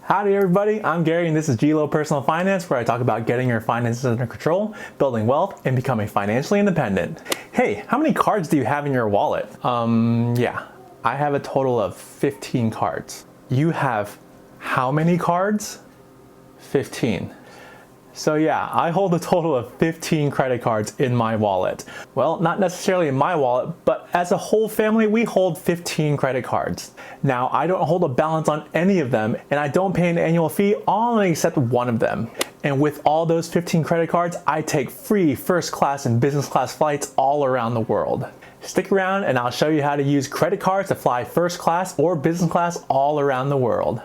Howdy everybody, I'm Gary and this is GLoPersonalFinance, where I talk about getting your finances under control, building wealth, and becoming financially independent. Hey, how many cards do you have in your wallet? Yeah, I have a total of 15 cards. You have how many cards? 15. So yeah, I hold a total of 15 credit cards in my wallet. Well, not necessarily in my wallet, but as a whole family, we hold 15 credit cards. Now, I don't hold a balance on any of them, and I don't pay an annual fee on except one of them. And with all those 15 credit cards, I take free first class and business class flights all around the world. Stick around and I'll show you how to use credit cards to fly first class or business class all around the world.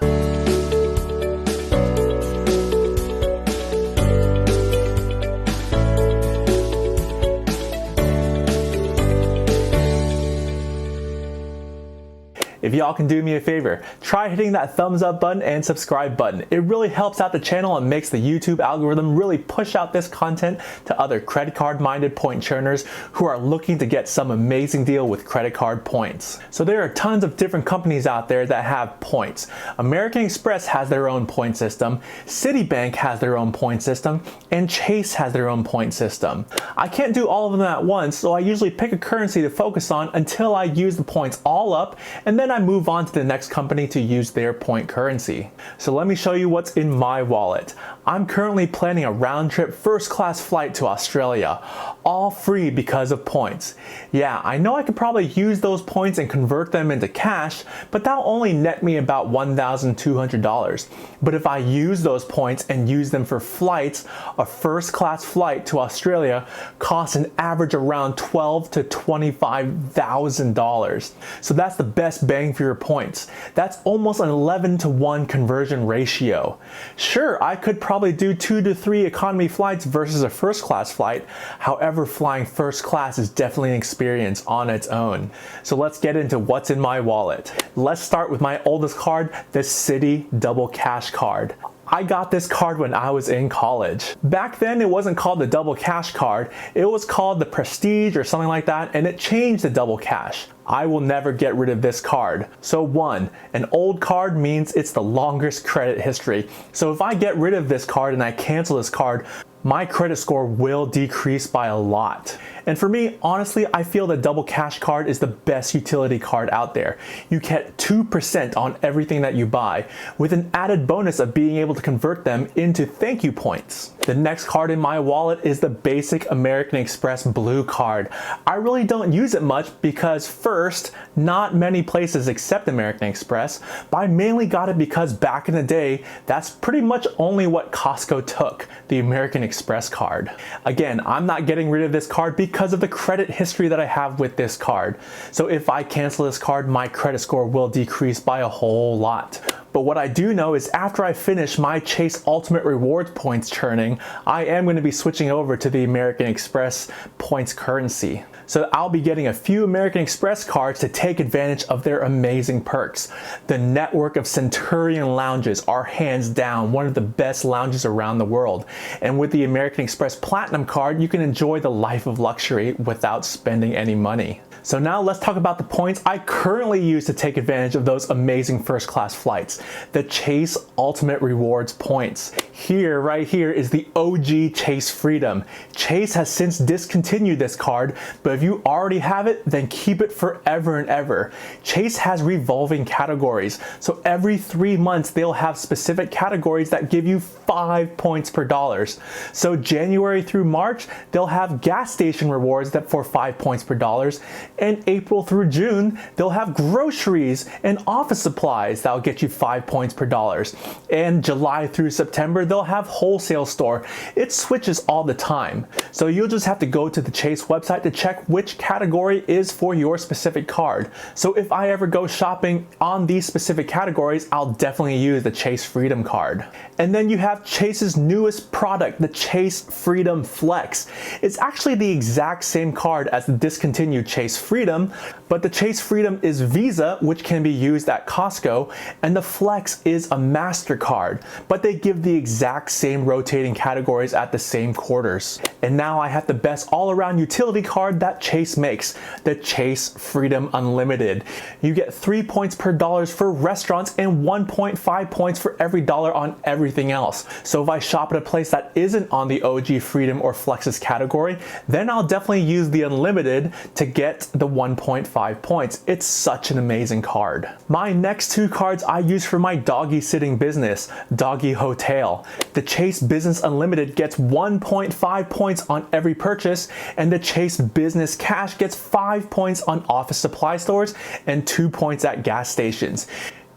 If y'all can do me a favor, try hitting that thumbs up button and subscribe button. It really helps out the channel and makes the YouTube algorithm really push out this content to other credit card minded point churners who are looking to get some amazing deal with credit card points. So there are tons of different companies out there that have points. American Express has their own point system, Citibank has their own point system, and Chase has their own point system. I can't do all of them at once, so I usually pick a currency to focus on until I use the points all up, and then I move on to the next company to use their point currency. So let me show you what's in my wallet. I'm currently planning a round trip first class flight to Australia, all free because of points. Yeah, I know I could probably use those points and convert them into cash, but that'll only net me about $1,200. But if I use those points and use them for flights, a first class flight to Australia costs an average around $12,000 to $25,000. So that's the best bang for your points. That's almost an 11-to-1 conversion ratio. Sure, I could probably do 2 to 3 economy flights versus a first class flight. However, flying first class is definitely an experience on its own. So let's get into what's in my wallet. Let's start with my oldest card, the Citi Double Cash card. I got this card when I was in college. Back then, it wasn't called the Double Cash card. It was called the Prestige or something like that, and it changed to Double Cash. I will never get rid of this card. So 1, an old card means it's the longest credit history. So if I get rid of this card and I cancel this card, my credit score will decrease by a lot. And for me, honestly, I feel the Double Cash card is the best utility card out there. You get 2% on everything that you buy, with an added bonus of being able to convert them into thank you points. The next card in my wallet is the basic American Express Blue card. I really don't use it much because first, not many places accept American Express, but I mainly got it because back in the day, that's pretty much only what Costco took, the American Express card. Again, I'm not getting rid of this card because of the credit history that I have with this card. So if I cancel this card, my credit score will decrease by a whole lot. But what I do know is after I finish my Chase Ultimate Rewards points churning, I am going to be switching over to the American Express points currency. So I'll be getting a few American Express cards to take advantage of their amazing perks. The network of Centurion lounges are hands down one of the best lounges around the world. And with the American Express Platinum card, you can enjoy the life of luxury without spending any money. So now let's talk about the points I currently use to take advantage of those amazing first class flights. The Chase Ultimate Rewards points. Right here is the OG Chase Freedom. Chase has since discontinued this card, but if you already have it, then keep it forever and ever. Chase has revolving categories, so every 3 months they'll have specific categories that give you 5 points per dollar. So January through March, they'll have gas station rewards that for 5 points per dollar, and April through June, they'll have groceries and office supplies that'll get you 5 points per dollar. And July through September, they'll have wholesale store. It switches all the time. So you'll just have to go to the Chase website to check which category is for your specific card. So if I ever go shopping on these specific categories, I'll definitely use the Chase Freedom card. And then you have Chase's newest product, the Chase Freedom Flex. It's actually the exact same card as the discontinued Chase Freedom, but the Chase Freedom is Visa, which can be used at Costco, and the Flex is a MasterCard, but they give the exact exact same rotating categories at the same quarters. And now I have the best all-around utility card that Chase makes, the Chase Freedom Unlimited. You get 3 points per dollar for restaurants and 1.5 points for every dollar on everything else. So if I shop at a place that isn't on the OG Freedom or Flexes category, then I'll definitely use the Unlimited to get the 1.5 points. It's such an amazing card. My next two cards I use for my doggy sitting business, Doggy Hotel. The Chase Business Unlimited gets 1.5 points on every purchase, and the Chase Business Cash gets 5 points on office supply stores and 2 points at gas stations.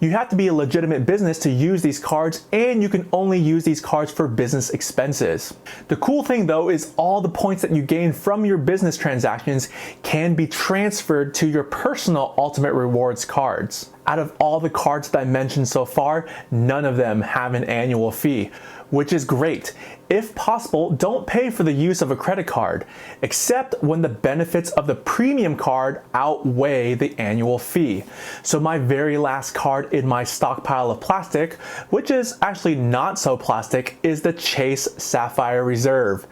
You have to be a legitimate business to use these cards, and you can only use these cards for business expenses. The cool thing though is all the points that you gain from your business transactions can be transferred to your personal Ultimate Rewards cards. Out of all the cards that I mentioned so far, none of them have an annual fee, which is great. If possible, don't pay for the use of a credit card, except when the benefits of the premium card outweigh the annual fee. So my very last card in my stockpile of plastic, which is actually not so plastic, is the Chase Sapphire Reserve.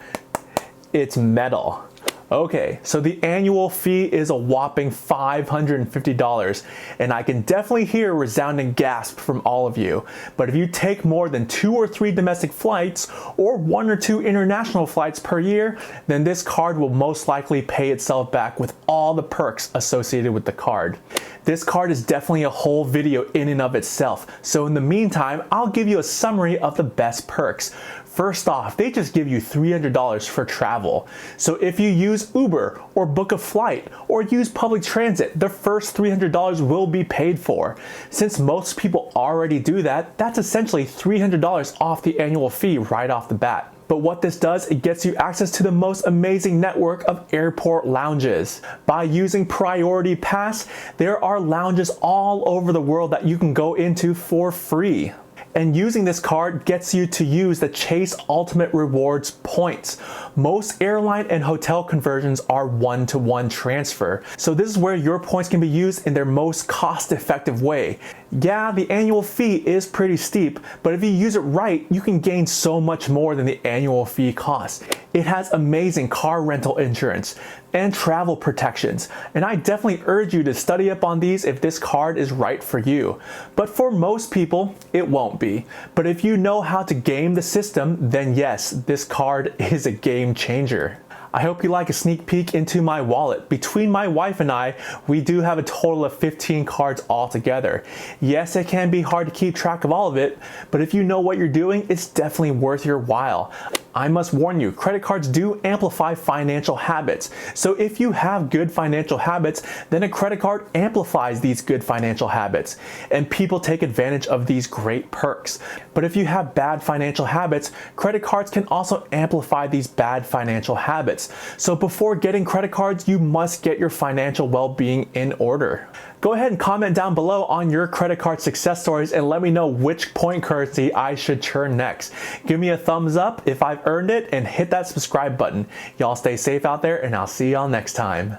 It's metal. Okay, so the annual fee is a whopping $550, and I can definitely hear a resounding gasp from all of you. But if you take more than 2 or 3 domestic flights or 1 or 2 international flights per year, then this card will most likely pay itself back with all the perks associated with the card. This card is definitely a whole video in and of itself, so in the meantime, I'll give you a summary of the best perks. First off, they just give you $300 for travel. So if you use Uber or book a flight or use public transit, the first $300 will be paid for. Since most people already do that, that's essentially $300 off the annual fee right off the bat. But what this does, it gets you access to the most amazing network of airport lounges. By using Priority Pass, there are lounges all over the world that you can go into for free. And using this card gets you to use the Chase Ultimate Rewards points. Most airline and hotel conversions are one-to-one transfer, so this is where your points can be used in their most cost-effective way. Yeah, the annual fee is pretty steep, but if you use it right, you can gain so much more than the annual fee costs. It has amazing car rental insurance and travel protections, and I definitely urge you to study up on these if this card is right for you. But for most people, it won't be. But if you know how to game the system, then yes, this card is a game changer. I hope you like a sneak peek into my wallet. Between my wife and I, we do have a total of 15 cards altogether. Yes, it can be hard to keep track of all of it, but if you know what you're doing, it's definitely worth your while. I must warn you, credit cards do amplify financial habits. So if you have good financial habits, then a credit card amplifies these good financial habits, and people take advantage of these great perks. But if you have bad financial habits, credit cards can also amplify these bad financial habits. So before getting credit cards, you must get your financial well-being in order. Go ahead and comment down below on your credit card success stories and let me know which point currency I should churn next. Give me a thumbs up if I've earned it and hit that subscribe button. Y'all stay safe out there and I'll see y'all next time.